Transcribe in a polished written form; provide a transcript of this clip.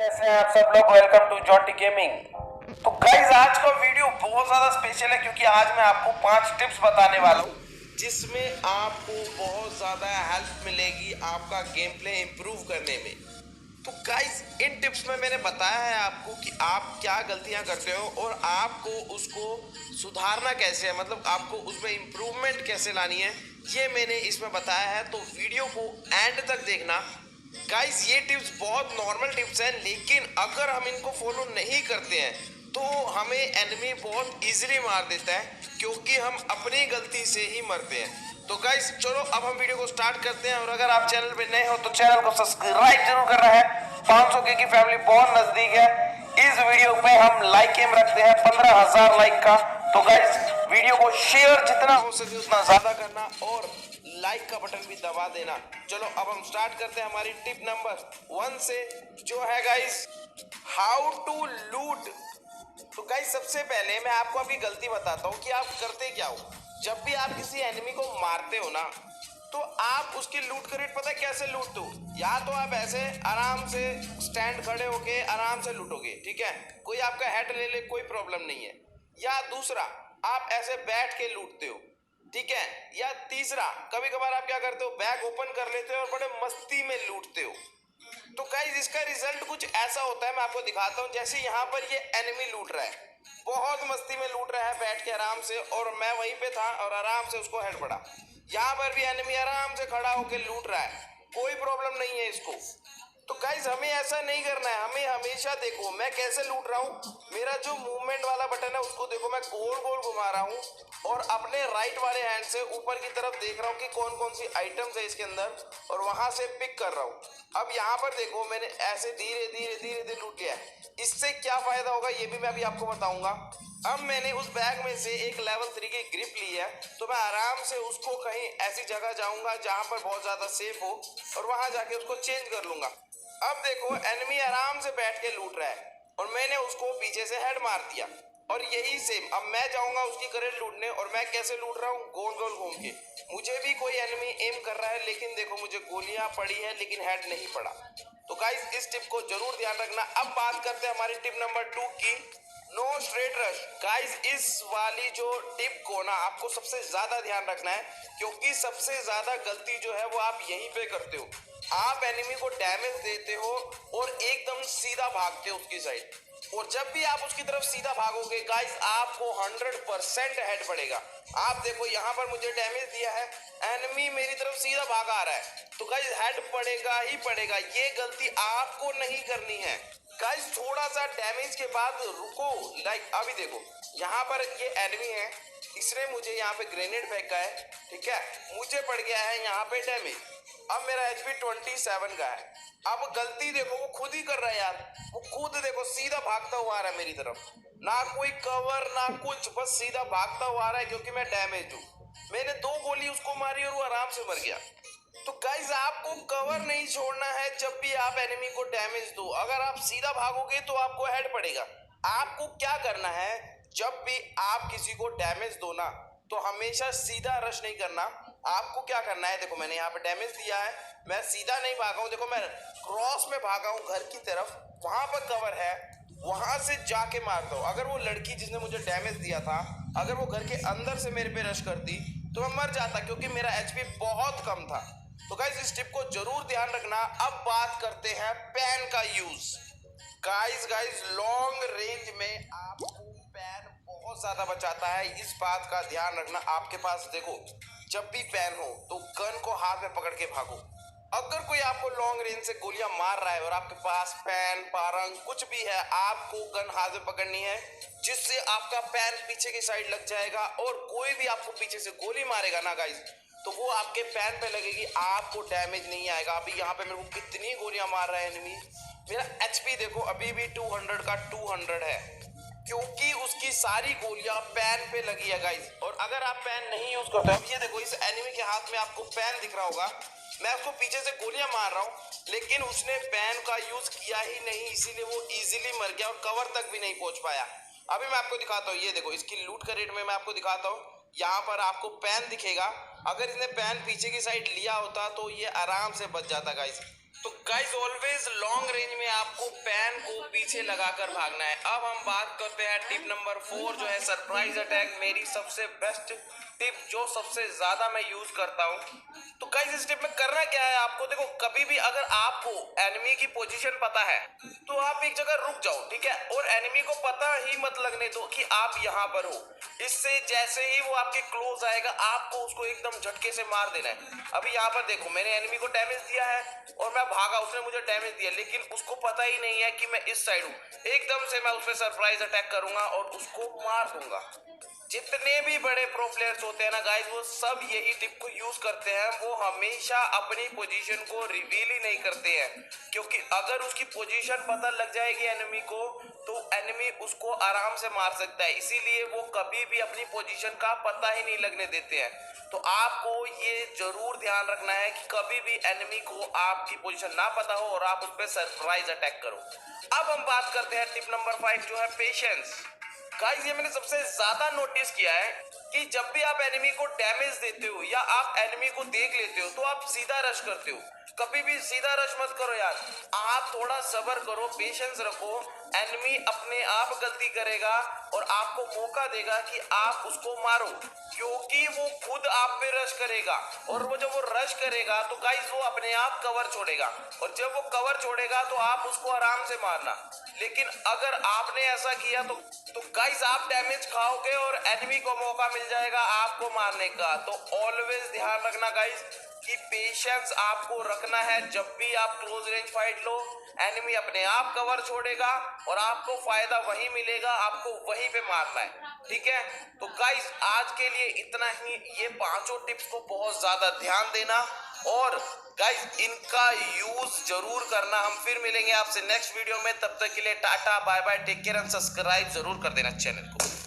कैसे हैं आप सब लोग। Welcome to Jonty gaming. तो गाइस आज का वीडियो बहुत ज्यादा स्पेशल है क्योंकि आज मैं आपको 5 टिप्स बताने वाला हूँ जिसमें आपको बहुत ज्यादा हेल्प मिलेगी आपका गेम प्ले इम्प्रूव करने में। तो गाइस इन टिप्स में मैंने बताया है आपको कि आप क्या गलतियां करते हो और आपको उसको सुधारना कैसे है, मतलब आपको उसमें इम्प्रूवमेंट कैसे लानी है, ये मैंने इसमें बताया है। तो वीडियो को एंड तक देखना। गाइस ये टिप्स बहुत नॉर्मल टिप्स हैं, लेकिन अगर हम इनको फॉलो नहीं करते हैं तो हमें एनिमी बहुत इजीली मार देता है क्योंकि हम अपनी गलती से ही मरते हैं। तो गाइस चलो अब हम वीडियो को स्टार्ट करते हैं। और अगर आप चैनल पे नए हो तो चैनल को सब्सक्राइब जरूर करना है। 500 के की फैमिली बहुत नजदीक है। इस वीडियो पे हम लाइक एम रखते हैं 15,000 लाइक का। तो गाइस वीडियो को शेयर जितना हो सके उतना ज्यादा करना और लाइक का बटन भी दबा देना। चलो अब हम स्टार्ट करते हैं हमारी टिप नंबर 1 से, जो है गाइस हाउ टू लूट। तो गाइस सबसे पहले मैं आपको आपकी गलती बताता हूँ कि आप करते क्या हो। जब भी आप किसी एनिमी को मारते हो ना तो आप उसकी लूट का रेट पता है कैसे लूटते हो? या तो आप ऐसे आराम से स्टैंड खड़े होके आराम से लूटोगे, ठीक है, कोई आपका हेड ले ले कोई प्रॉब्लम नहीं है। या दूसरा आप ऐसे बैठ के लूटते हो, ठीक है। या तीसरा कभी कभार आप क्या करते हो, बैग ओपन कर लेते हो और बड़े मस्ती में लूटते हो। तो गाइस इसका रिजल्ट कुछ ऐसा होता है, मैं आपको दिखाता हूँ। जैसे यहाँ पर ये एनिमी लूट रहा है, बहुत मस्ती में लूट रहा है बैठ के आराम से, और मैं वहीं पे था और आराम से उसको हेड पड़ा। यहाँ पर भी एनिमी आराम से खड़ा होकर लूट रहा है, कोई प्रॉब्लम नहीं है इसको। तो गाइस हमें ऐसा नहीं करना है, हमें हमेशा देखो मैं कैसे लूट रहा हूँ। मेरा जो मूवमेंट वाला बटन है उसको देखो, मैं गोल गोल घुमा रहा हूँ और अपने राइट वाले हैंड से ऊपर की तरफ देख रहा हूँ कि कौन कौन सी आइटम्स है इसके अंदर, और वहां से पिक कर रहा हूँ। अब यहाँ पर देखो मैंने ऐसे धीरे धीरे धीरे धीरे लूट लिया है। इससे क्या फायदा होगा ये भी मैं अभी आपको बताऊंगा। अब मैंने उस बैग में से एक लेवल 3 की ग्रिप ली है, तो मैं आराम से उसको कहीं ऐसी जगह जाऊंगा जहां पर बहुत ज्यादा सेफ हो और वहां जाके उसको चेंज कर लूंगा। अब देखो एनिमी आराम से बैठ के लूट रहा है और मैंने उसको पीछे से हेड मार दिया। और यही सेम अब मैं जाऊंगा उसकी करेंट लूटने, और मैं कैसे लूट रहा हूँ, गोल गोल घूम के। मुझे भी कोई एनिमी एम कर रहा है, लेकिन देखो मुझे गोलियां पड़ी है लेकिन हेड नहीं पड़ा। तो गाइस इस टिप को जरूर ध्यान रखना। अब बात करते हैं हमारी टिप नंबर 2 की, नो स्ट्रेट रश। गाइस इस वाली जो टिप को ना आपको सबसे ज्यादा ध्यान रखना है, क्योंकि सबसे ज्यादा गलती जो है वो आप यहीं पे करते हो। आप एनिमी को डैमेज देते हो और एकदम सीधा भागते हो उसकी साइड, और जब भी आप उसकी तरफ सीधा भागोगे गाइस आपको 100% हेड पड़ेगा। आप देखो यहाँ पर मुझे डैमेज दिया है, एनिमी मेरी तरफ सीधा भागा आ रहा है, तो गाइस हेड पड़ेगा ही पड़ेगा। ये गलती आपको नहीं करनी है। गाइस थोड़ा सा डैमेज के बाद रुको, लाइक अभी देखो यहाँ पर ये एनिमी है, इसने मुझे यहाँ पे ग्रेनेड फेंका है, ठीक है, मुझे पड़ गया है यहाँ पे डैमेज। अब मेरा एचपी 27 का है। अब गलती देखो वो खुद ही कर रहा है यार, वो खुद देखो सीधा भागता हुआ आ रहा है मेरी तरफ, ना कोई कवर ना कुछ, बस सीधा भागता हुआ आ रहा है क्योंकि मैं डैमेज हूँ। मैंने 2 गोली उसको मारी और वो आराम से मर गया। तो गाइस आपको कवर नहीं छोड़ना है जब भी आप एनिमी को डैमेज दो। अगर आप सीधा भागोगे तो आपको हेड पड़ेगा। आपको क्या करना है, जब भी आप किसी को डैमेज दो ना तो हमेशा सीधा रश नहीं करना। आपको क्या करना है, देखो मैंने यहाँ पे डैमेज दिया है, मैं सीधा नहीं भागा हूँ, देखो मैं क्रॉस में भागा हूँ घर की तरफ, वहां पर कवर है, वहां से जाके मारता हूँ। अगर वो लड़की जिसने मुझे डैमेज दिया था अगर वो घर के अंदर से मेरे पे रश करती तो मैं मर जाता, क्योंकि मेरा एचपी बहुत कम था। तो गाइस इस टिप को जरूर ध्यान रखना। अब बात करते हैं पैन का यूज। गाइस लॉन्ग रेंज में आपको पैन बहुत ज्यादा बचाता है, इस बात का ध्यान रखना। आपके पास देखो जब भी पैन हो तो गन को हाथ में पकड़ के भागो। अगर कोई आपको लॉन्ग रेंज से गोलियां मार रहा है और आपके पास पैन पारंग कुछ भी है, आपको गन हाथ में पकड़नी है, जिससे आपका पैन पीछे की साइड लग जाएगा, और कोई भी आपको पीछे से गोली मारेगा ना गाइस तो वो आपके पैन पे लगेगी, आपको डैमेज नहीं आएगा। अभी यहाँ पे मेरे को कितनी गोलियां मार रहा है एनिमी, मेरा एचपी देखो अभी भी 200 का 200 है, क्योंकि उसकी सारी गोलियां पैन पे लगी है गाइस। और अगर आप पैन नहीं यूज करते, अब ये देखो इस एनिमी के हाथ में आपको पैन दिख रहा होगा, मैं उसको पीछे से गोलियां मार रहा हूँ लेकिन उसने पैन का यूज किया ही नहीं, इसीलिए वो इजीली मर गया और कवर तक भी नहीं पहुंच पाया। अभी मैं आपको दिखाता हूँ, ये देखो इसकी लूट का रेट में मैं आपको दिखाता हूँ। यहाँ पर आपको पैन दिखेगा, अगर इसने पैन पीछे की साइड लिया होता तो ये आराम से बच जाता गाइस। तो गाइस ऑलवेज लॉन्ग रेंज में आपको पैन को पीछे लगाकर भागना है। अब हम बात करते हैं टिप नंबर 4 जो है सरप्राइज अटैक। मेरी सबसे बेस्ट टिप जो सबसे ज्यादा मैं यूज करता हूँ। तो गाइस इस टिप में करना क्या है आपको, देखो कभी भी अगर आपको एनिमी की पोजीशन पता है तो आप एक जगह रुक जाओ, ठीक है, और एनिमी को पता ही मत लगने दो कि आप यहाँ पर हो। इससे जैसे ही वो आपके क्लोज आएगा आपको उसको एकदम झटके से मार देना है। अभी यहाँ पर देखो मैंने एनिमी को डैमेज दिया है और मैं भागा, उसने मुझे डैमेज दिया, लेकिन उसको पता ही नहीं है कि मैं इस साइड हूँ। एकदम से मैं उस पर सरप्राइज अटैक करूंगा और उसको मार दूंगा। जितने भी बड़े प्रो प्लेयर्स होते हैं ना गाइस, वो सब यही टिप को यूज करते हैं। वो हमेशा अपनी पोजीशन को रिवील ही नहीं करते हैं, क्योंकि अगर उसकी पोजीशन पता लग जाएगी एनिमी को तो एनिमी उसको आराम से मार सकता है। इसीलिए वो कभी भी अपनी पोजीशन का पता ही नहीं लगने देते हैं। तो आपको ये जरूर ध्यान रखना है कि कभी भी एनिमी को आपकी पोजीशन ना पता हो और आप उस पर सरप्राइज अटैक करो। अब हम बात करते हैं टिप नंबर 5 जो है पेशेंस। गाइस ये मैंने सबसे ज्यादा नोटिस किया है कि जब भी आप एनिमी को डैमेज देते हो या आप एनिमी को देख लेते हो तो आप सीधा रश करते हो। कभी भी सीधा रश मत करो यार, आप थोड़ा सब्र करो, पेशेंस रखो। एनिमी अपने आप गलती करेगा और आपको मौका देगा कि आप उसको मारो, क्योंकि वो खुद आप पे रश करेगा। और वो जब वो रश करेगा तो गाइस वो अपने आप कवर छोड़ेगा, और जब वो कवर छोड़ेगा तो आप उसको आराम से मारना। लेकिन अगर आपने ऐसा किया तो गाइस आप डैमेज खाओगे और एनिमी को मौका मिल जाएगा आपको मारने का। तो ऑलवेज ध्यान रखना गाइस कि पेशेंस आपको रखना है। जब भी आप क्लोज रेंज फाइट लो एनिमी अपने आप कवर छोड़ेगा और आपको फायदा वहीं मिलेगा, आपको वहीं पे मारना है, ठीक है। तो गाइस आज के लिए इतना ही। ये पांचों टिप्स को बहुत ज्यादा ध्यान देना और गाइस इनका यूज जरूर करना। हम फिर मिलेंगे आपसे नेक्स्ट वीडियो में, तब तक के लिए ta ta bye bye, take care and subscribe जरूर कर देना चैनल को।